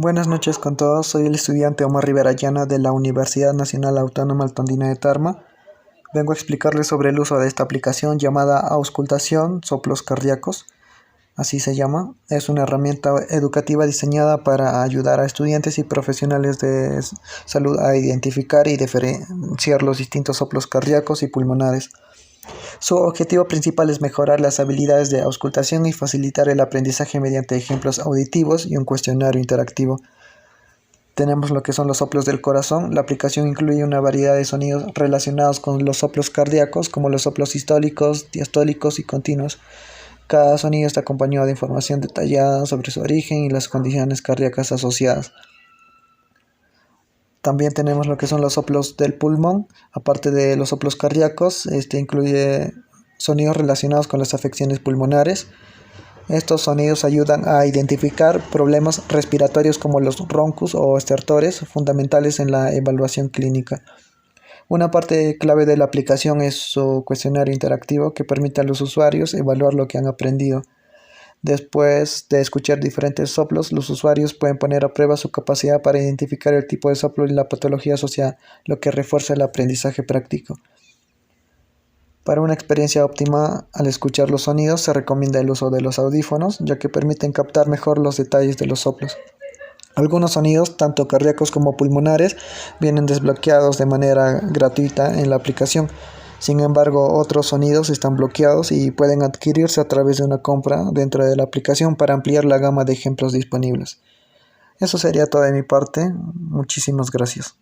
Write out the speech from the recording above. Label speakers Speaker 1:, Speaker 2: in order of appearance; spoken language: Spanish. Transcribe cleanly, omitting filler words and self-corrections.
Speaker 1: Buenas noches con todos, soy el estudiante Omar Rivera Llana de la Universidad Nacional Autónoma Altondina de Tarma. Vengo a explicarles sobre el uso de esta aplicación llamada Auscultación Soplos Cardíacos, así se llama. Es una herramienta educativa diseñada para ayudar a estudiantes y profesionales de salud a identificar y diferenciar los distintos soplos cardíacos y pulmonares. Su objetivo principal es mejorar las habilidades de auscultación y facilitar el aprendizaje mediante ejemplos auditivos y un cuestionario interactivo. Tenemos lo que son los soplos del corazón. La aplicación incluye una variedad de sonidos relacionados con los soplos cardíacos, como los soplos sistólicos, diastólicos y continuos. Cada sonido está acompañado de información detallada sobre su origen y las condiciones cardíacas asociadas. También tenemos lo que son los soplos del pulmón. Aparte de los soplos cardíacos, incluye sonidos relacionados con las afecciones pulmonares. Estos sonidos ayudan a identificar problemas respiratorios como los roncos o estertores, fundamentales en la evaluación clínica. Una parte clave de la aplicación es su cuestionario interactivo que permite a los usuarios evaluar lo que han aprendido. Después de escuchar diferentes soplos, los usuarios pueden poner a prueba su capacidad para identificar el tipo de soplo y la patología asociada, lo que refuerza el aprendizaje práctico. Para una experiencia óptima al escuchar los sonidos, se recomienda el uso de los audífonos, ya que permiten captar mejor los detalles de los soplos. Algunos sonidos, tanto cardíacos como pulmonares, vienen desbloqueados de manera gratuita en la aplicación. Sin embargo, otros sonidos están bloqueados y pueden adquirirse a través de una compra dentro de la aplicación para ampliar la gama de ejemplos disponibles. Eso sería todo de mi parte. Muchísimas gracias.